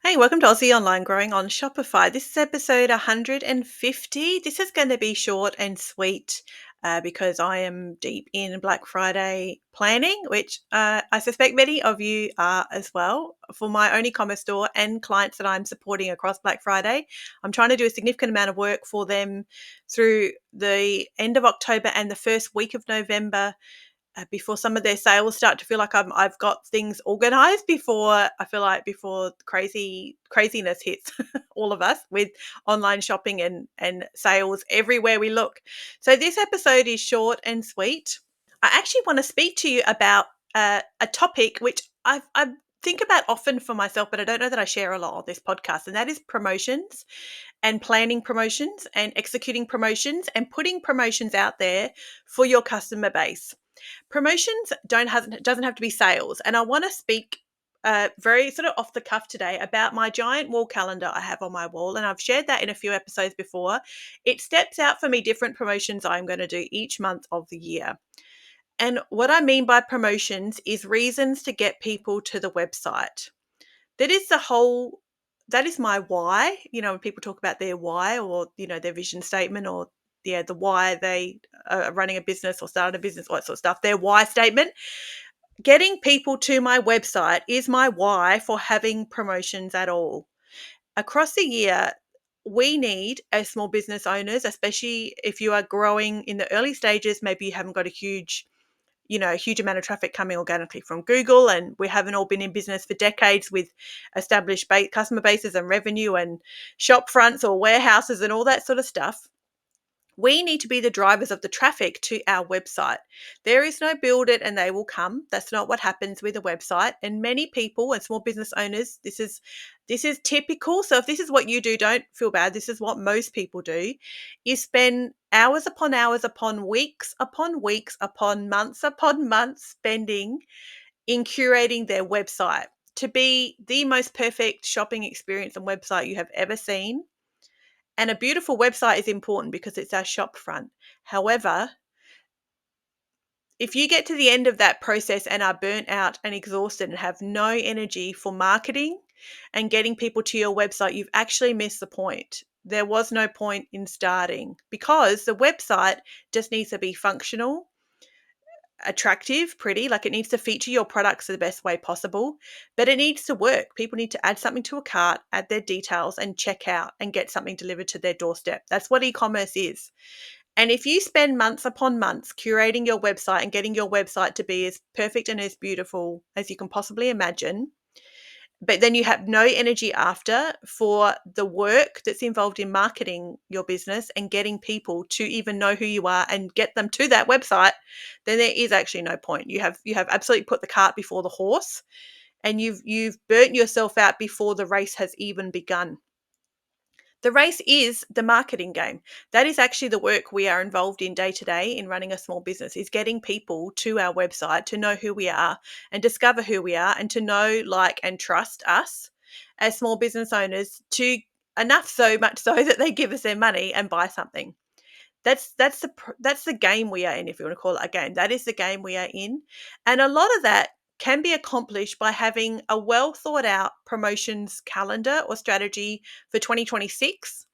Hey, welcome to Aussie Online Growing on Shopify. This is episode 150. This is going to be short and sweet because I am deep in Black Friday planning, which I suspect many of you are as well. For my own e-commerce store and clients that I'm supporting across Black Friday, I'm trying to do a significant amount of work for them through the end of October and the first week of November before some of their sales start to feel like I've got things organized before I feel like before craziness hits all of us with online shopping and sales everywhere we look. So this episode is short and sweet. I actually want to speak to you about a topic which I think about often for myself, but I don't know that I share a lot on this podcast, and that is promotions and planning promotions and executing promotions and putting promotions out there for your customer base. Promotions doesn't have to be sales, and I want to speak very sort of off the cuff today about my giant wall calendar I have on my wall, and I've shared that in a few episodes before. It steps out for me different promotions I'm going to do each month of the year. And what I mean by promotions is reasons to get people to the website. That is the whole that is my why. When people talk about their why or, their vision statement or the why they are running a business or started a business, all that sort of stuff, their why statement. Getting people to my website is my why for having promotions at all. Across the year, we need, as small business owners, especially if you are growing in the early stages, maybe you haven't got a huge amount of traffic coming organically from Google, and we haven't all been in business for decades with established customer bases and revenue and shop fronts or warehouses and all that sort of stuff. We need to be the drivers of the traffic to our website. There is no build it and they will come. That's not what happens with a website. And many people and small business owners, this is typical. So if this is what you do, don't feel bad. This is what most people do. You spend hours upon weeks upon months spending in curating their website to be the most perfect shopping experience and website you have ever seen. And a beautiful website is important because it's our shop front. However, if you get to the end of that process and are burnt out and exhausted and have no energy for marketing and getting people to your website, you've actually missed the point. There was no point in starting because the website just needs to be functional, attractive, pretty, like it needs to feature your products the best way possible, but it needs to work. People need to add something to a cart, add their details and check out and get something delivered to their doorstep. That's what e-commerce is. And if you spend months upon months curating your website and getting your website to be as perfect and as beautiful as you can possibly imagine, but then you have no energy after for the work that's involved in marketing your business and getting people to even know who you are and get them to that website, then there is actually no point. You have absolutely put the cart before the horse, and you've burnt yourself out before the race has even begun. The race is the marketing game. That is actually the work we are involved in day to day in running a small business, is getting people to our website to know who we are and discover who we are and to know, like, and trust us as small business owners to enough so much so that they give us their money and buy something. That's the game we are in, if you want to call it a game. That is the game we are in. And a lot of that can be accomplished by having a well thought out promotions calendar or strategy for 2026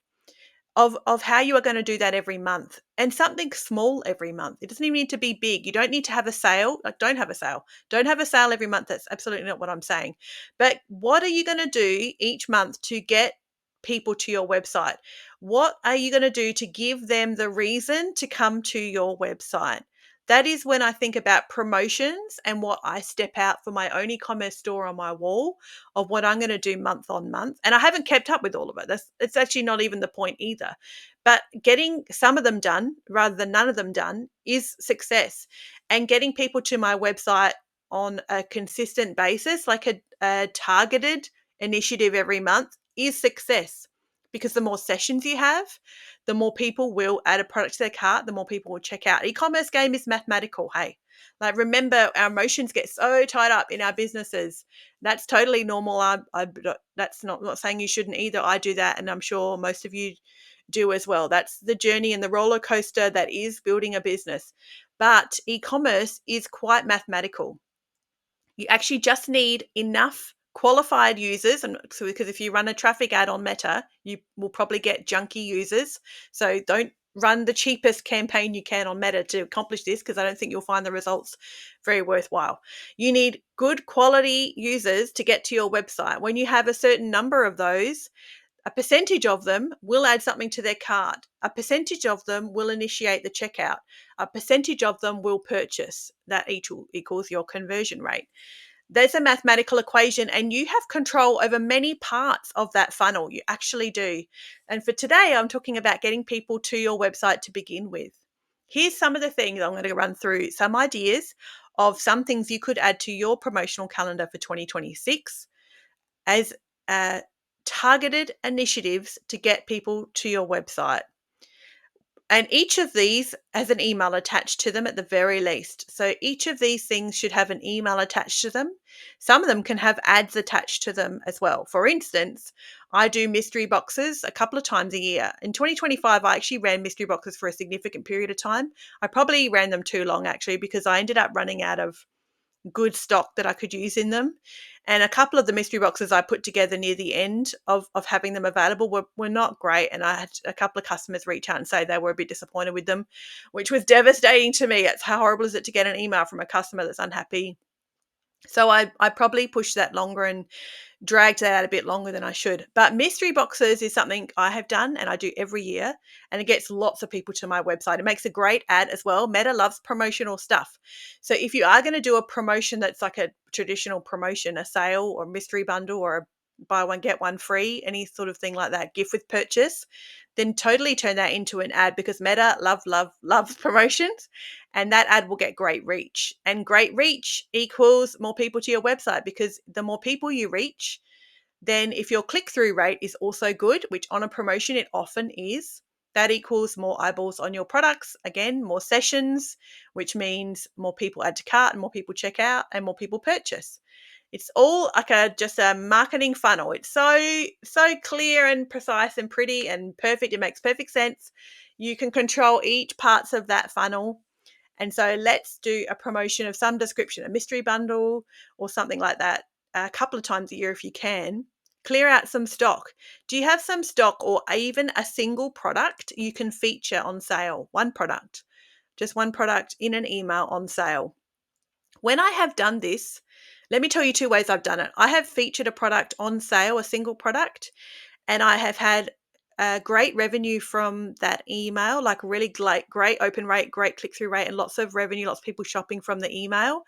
of how you are going to do that every month, and something small every month. It doesn't even need to be big. You don't need to have a sale. Like, don't have a sale. Don't have a sale every month. That's absolutely not what I'm saying. But what are you going to do each month to get people to your website? What are you going to do to give them the reason to come to your website? That is when I think about promotions and what I step out for my own e-commerce store on my wall of what I'm going to do month on month. And I haven't kept up with all of it. It's actually not even the point either. But getting some of them done rather than none of them done is success. And getting people to my website on a consistent basis, like a targeted initiative every month, is success. Because the more sessions you have, the more people will add a product to their cart, the more people will check out. E-commerce game is mathematical, hey. Like, remember, our emotions get so tied up in our businesses. That's totally normal. That's not saying you shouldn't either. I do that, and I'm sure most of you do as well. That's the journey and the roller coaster that is building a business. But e-commerce is quite mathematical. You actually just need enough qualified users, and so because if you run a traffic ad on Meta, you will probably get junky users. So don't run the cheapest campaign you can on Meta to accomplish this, because I don't think you'll find the results very worthwhile. You need good quality users to get to your website. When you have a certain number of those, a percentage of them will add something to their cart. A percentage of them will initiate the checkout. A percentage of them will purchase. That equals your conversion rate. There's a mathematical equation, and you have control over many parts of that funnel. You actually do. And for today, I'm talking about getting people to your website to begin with. Here's some of the things I'm going to run through, some ideas of some things you could add to your promotional calendar for 2026 as targeted initiatives to get people to your website. And each of these has an email attached to them at the very least. So each of these things should have an email attached to them. Some of them can have ads attached to them as well. For instance, I do mystery boxes a couple of times a year. In 2025, I actually ran mystery boxes for a significant period of time. I probably ran them too long, actually, because I ended up running out of good stock that I could use in them. And a couple of the mystery boxes I put together near the end of having them available were not great. And I had a couple of customers reach out and say they were a bit disappointed with them, which was devastating to me. It's how horrible is it to get an email from a customer that's unhappy? So I probably pushed that longer and dragged that out a bit longer than I should. But mystery boxes is something I have done and I do every year, and it gets lots of people to my website. It makes a great ad as well. Meta loves promotional stuff. So if you are going to do a promotion that's like a traditional promotion, a sale or mystery bundle or a buy one get one free, any sort of thing like that, gift with purchase, then totally turn that into an ad, because Meta loves promotions, and that ad will get great reach. And great reach equals more people to your website, because the more people you reach, then if your click-through rate is also good, which on a promotion it often is, that equals more eyeballs on your products. Again, more sessions, which means more people add to cart and more people check out and more people purchase. It's all like just a marketing funnel. It's so clear and precise and pretty and perfect. It makes perfect sense. You can control each parts of that funnel. And so let's do a promotion of some description, a mystery bundle or something like that, a couple of times a year if you can. Clear out some stock. Do you have some stock or even a single product you can feature on sale? One product, just one product in an email on sale. When I have done this, let me tell you two ways I've done it. I have featured a product on sale, a single product, and I have had great revenue from that email, like really great open rate, great click-through rate, and lots of revenue, lots of people shopping from the email.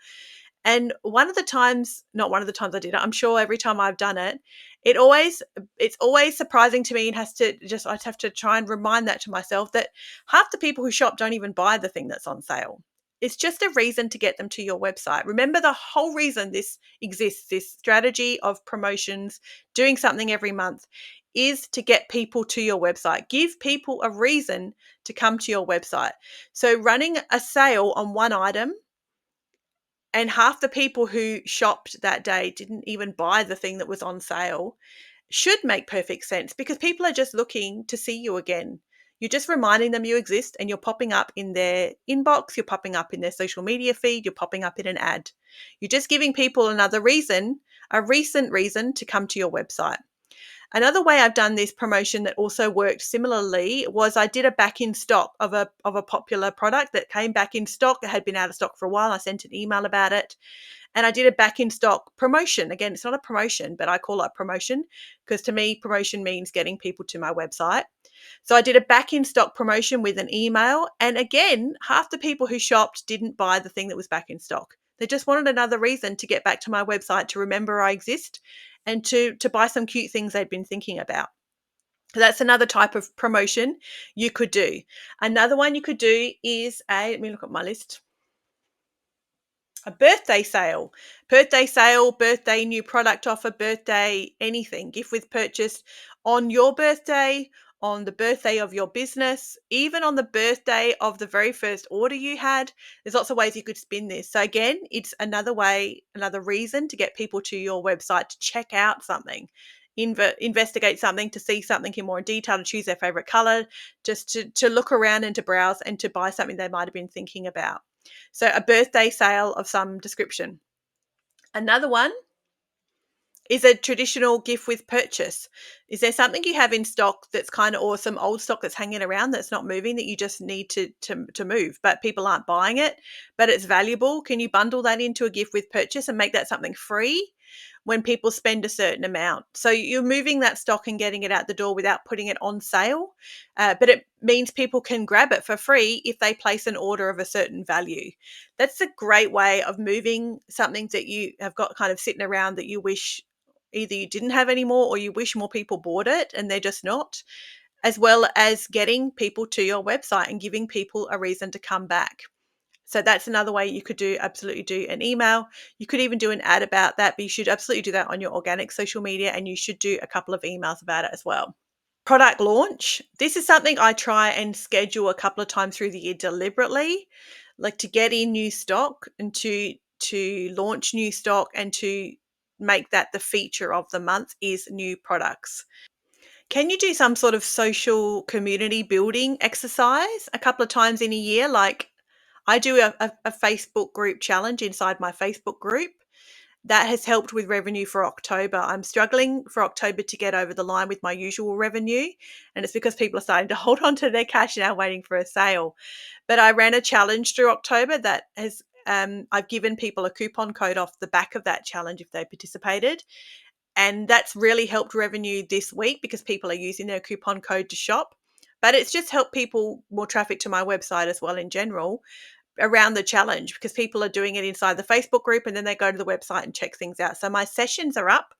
And not one of the times I did it, I'm sure every time I've done it, it's always surprising to me, and I have to try and remind that to myself, that half the people who shop don't even buy the thing that's on sale. It's just a reason to get them to your website. Remember, the whole reason this exists, this strategy of promotions, doing something every month, is to get people to your website. Give people a reason to come to your website. So running a sale on one item, and half the people who shopped that day didn't even buy the thing that was on sale, should make perfect sense, because people are just looking to see you again. You're just reminding them you exist, and you're popping up in their inbox, you're popping up in their social media feed, you're popping up in an ad. You're just giving people another reason, a recent reason to come to your website. Another way I've done this promotion that also worked similarly was I did a back in stock of a popular product that came back in stock. It had been out of stock for a while. I sent an email about it, and I did a back in stock promotion. Again, it's not a promotion, but I call it a promotion because to me, promotion means getting people to my website. So I did a back in stock promotion with an email. And again, half the people who shopped didn't buy the thing that was back in stock. They just wanted another reason to get back to my website, to remember I exist, and to buy some cute things they'd been thinking about. So that's another type of promotion you could do. Another one you could do is let me look at my list. A birthday sale, birthday new product offer, birthday anything, gift with purchase on your birthday, on the birthday of your business, even on the birthday of the very first order you had. There's lots of ways you could spin this. So again, it's another way, another reason to get people to your website to check out something, investigate something, to see something in more detail, to choose their favorite color, just to look around and to browse and to buy something they might have been thinking about. So a birthday sale of some description. Another one is a traditional gift with purchase. Is there something you have in stock that's kind of, or some old stock that's hanging around that's not moving that you just need to move, but people aren't buying it, but it's valuable? Can you bundle that into a gift with purchase and make that something free when people spend a certain amount? So you're moving that stock and getting it out the door without putting it on sale, but it means people can grab it for free if they place an order of a certain value. That's a great way of moving something that you have got kind of sitting around that you wish either you didn't have anymore or you wish more people bought it and they're just not, as well as getting people to your website and giving people a reason to come back. So that's another way you could absolutely do an email. You could even do an ad about that, but you should absolutely do that on your organic social media, and you should do a couple of emails about it as well. Product launch. This is something I try and schedule a couple of times through the year deliberately, like to get in new stock and to launch new stock and to make that the feature of the month is new products. Can you do some sort of social community building exercise a couple of times in a year? Like I do a Facebook group challenge inside my Facebook group. That has helped with revenue for October. I'm struggling for October to get over the line with my usual revenue, and it's because people are starting to hold on to their cash now waiting for a sale. But I ran a challenge through October that has I've given people a coupon code off the back of that challenge if they participated. And that's really helped revenue this week because people are using their coupon code to shop. But it's just helped people more traffic to my website as well in general around the challenge because people are doing it inside the Facebook group and then they go to the website and check things out. So my sessions are up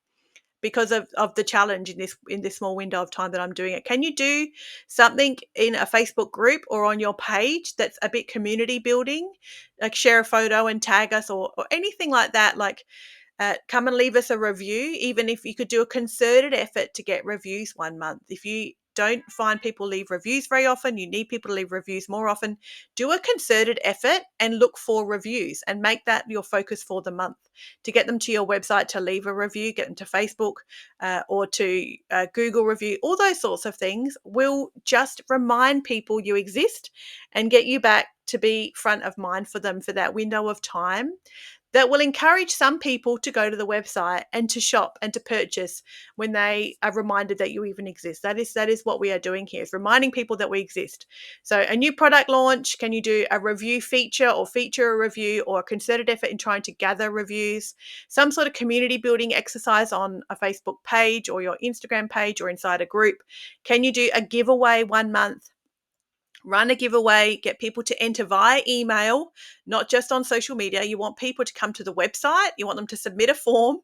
because of the challenge in this small window of time that I'm doing it. Can you do something in a Facebook group or on your page that's a bit community building, like share a photo and tag us or anything like that? Like come and leave us a review, even if you could do a concerted effort to get reviews one month. If you don't find people leave reviews very often, you need people to leave reviews more often, do a concerted effort and look for reviews and make that your focus for the month to get them to your website to leave a review, get them to Facebook or to Google review. All those sorts of things will just remind people you exist and get you back to be front of mind for them for that window of time. That will encourage some people to go to the website and to shop and to purchase when they are reminded that you even exist. That is what we are doing here, is reminding people that we exist. So a new product launch, can you do a review feature or feature a review or a concerted effort in trying to gather reviews? Some sort of community building exercise on a Facebook page or your Instagram page or inside a group. Can you do a giveaway one month? Run a giveaway, get people to enter via email, not just on social media. You want people to come to the website, you want them to submit a form,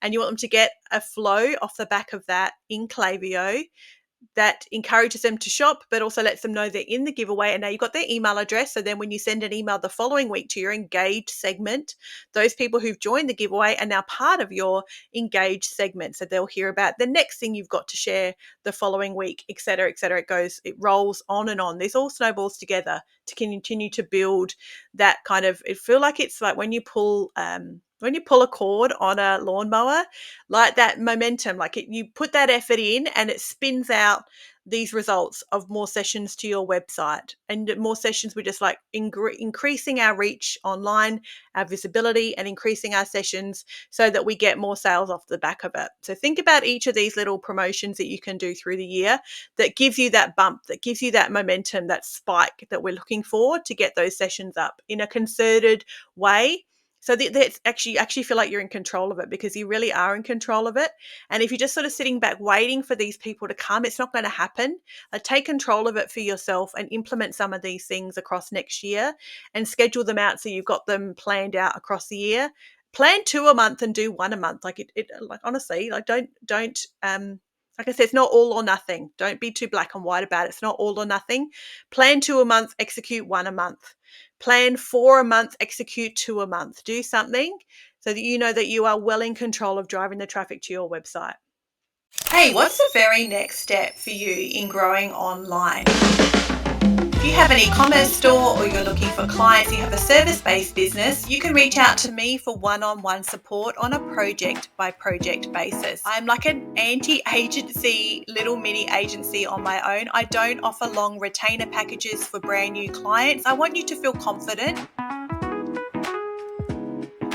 and you want them to get a flow off the back of that in Klaviyo that encourages them to shop, but also lets them know they're in the giveaway. And now you've got their email address. So then when you send an email the following week to your engaged segment, those people who've joined the giveaway are now part of your engaged segment. So they'll hear about the next thing you've got to share the following week, et cetera, et cetera. It rolls on and on. This all snowballs together to continue to build that kind of, it feel like it's like when you pull a cord on a lawnmower, like that momentum, like you put that effort in and it spins out these results of more sessions to your website, and more sessions. We're just like increasing our reach online, our visibility, and increasing our sessions so that we get more sales off the back of it. So think about each of these little promotions that you can do through the year that gives you that bump, that gives you that momentum, that spike that we're looking for to get those sessions up in a concerted way. So that's you actually feel like you're in control of it because you really are in control of it. And if you're just sort of sitting back waiting for these people to come, it's not going to happen. Take control of it for yourself and implement some of these things across next year and schedule them out so you've got them planned out across the year. Plan 2 a month and do 1 a month. Like like honestly, like don't like I said, it's not all or nothing. Don't be too black and white about it. It's not all or nothing. Plan 2 a month, execute 1 a month. Plan 4 a month, execute 2 a month. Do something so that you know that you are well in control of driving the traffic to your website. Hey, what's the very next step for you in growing online? If you have an e-commerce store or you're looking for clients, you have a service-based business, you can reach out to me for one-on-one support on a project-by-project basis. I'm like an anti-agency, little mini agency on my own. I don't offer long retainer packages for brand new clients. I want you to feel confident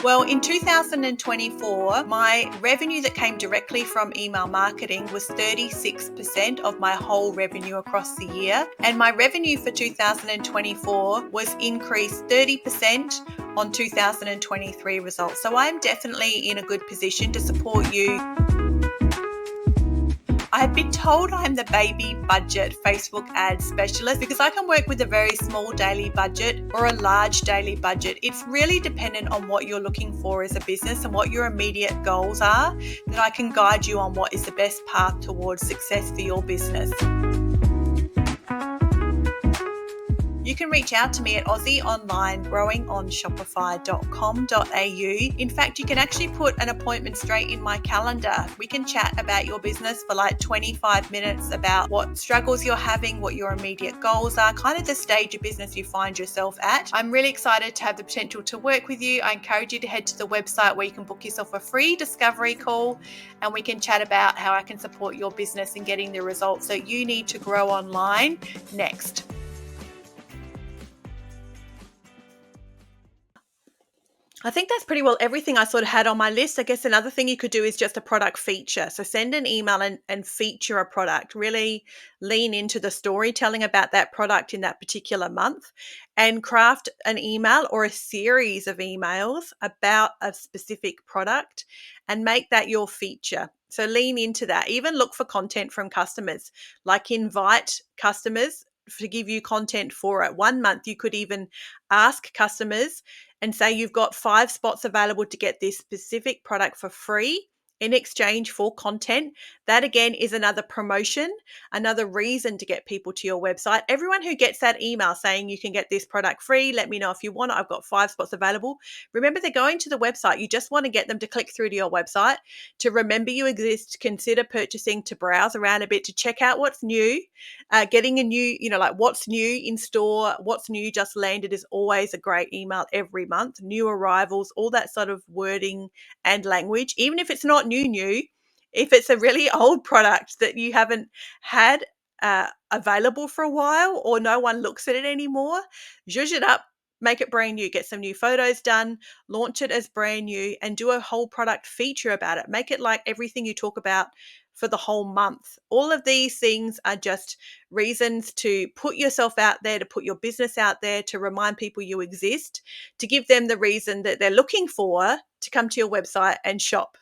Well, in 2024, my revenue that came directly from email marketing was 36% of my whole revenue across the year. And my revenue for 2024 was increased 30% on 2023 results. So I'm definitely in a good position to support you. I've been told I'm the baby budget Facebook ad specialist because I can work with a very small daily budget or a large daily budget. It's really dependent on what you're looking for as a business and what your immediate goals are, that I can guide you on what is the best path towards success for your business. You can reach out to me at AussieOnlineGrowingOnShopify.com.au. In fact, you can actually put an appointment straight in my calendar. We can chat about your business for like 25 minutes about what struggles you're having, what your immediate goals are, kind of the stage of business you find yourself at. I'm really excited to have the potential to work with you. I encourage you to head to the website where you can book yourself a free discovery call and we can chat about how I can support your business in getting the results that you need to grow online next. I think that's pretty well everything I sort of had on my list. I guess another thing you could do is just a product feature. So send an email and feature a product. Really lean into the storytelling about that product in that particular month and craft an email or a series of emails about a specific product and make that your feature. So lean into that. Even look for content from customers, like invite customers to give you content for it. One month you could even ask customers and say you've got 5 spots available to get this specific product for free in exchange for content. That again is another promotion, another reason to get people to your website. Everyone who gets that email saying you can get this product free, let me know if you want it. I've got 5 spots available. Remember, they're going to the website. You just want to get them to click through to your website, to remember you exist, consider purchasing, to browse around a bit, to check out what's new. Getting a new, like what's new in store, what's new just landed is always a great email every month. New arrivals, all that sort of wording and language, even if it's not new, if it's a really old product that you haven't had available for a while or no one looks at it anymore, zhuzh it up, make it brand new, get some new photos done, launch it as brand new and do a whole product feature about it. Make it like everything you talk about for the whole month. All of these things are just reasons to put yourself out there, to put your business out there, to remind people you exist, to give them the reason that they're looking for to come to your website and shop.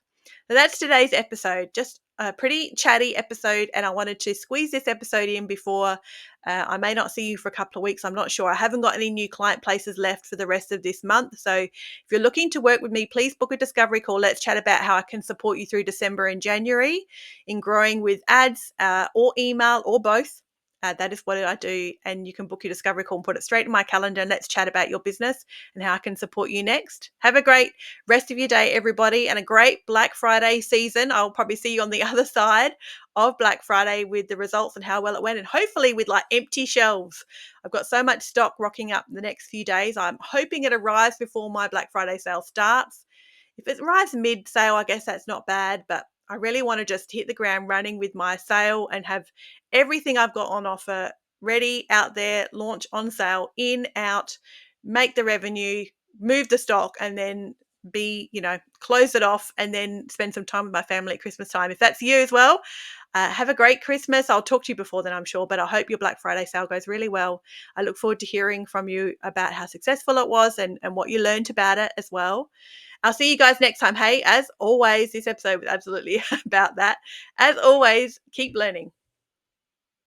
So that's today's episode. Just a pretty chatty episode, and I wanted to squeeze this episode in before I may not see you for a couple of weeks. I'm not sure. I haven't got any new client places left for the rest of this month. So if you're looking to work with me, please book a discovery call. Let's chat about how I can support you through December and January in growing with ads or email or both. That is what I do. And you can book your discovery call and put it straight in my calendar and let's chat about your business and how I can support you next. Have a great rest of your day, everybody, and a great Black Friday season. I'll probably see you on the other side of Black Friday with the results and how well it went, and hopefully with like empty shelves. I've got so much stock rocking up in the next few days. I'm hoping it arrives before my Black Friday sale starts. If it arrives mid-sale, I guess that's not bad, but I really want to just hit the ground running with my sale and have everything I've got on offer ready out there, launch on sale, in, out, make the revenue, move the stock, and then close it off and then spend some time with my family at Christmas time. If that's you as well, have a great Christmas. I'll talk to you before then, I'm sure, but I hope your Black Friday sale goes really well. I look forward to hearing from you about how successful it was and what you learned about it as well. I'll see you guys next time. Hey, as always, this episode was absolutely about that. As always, keep learning.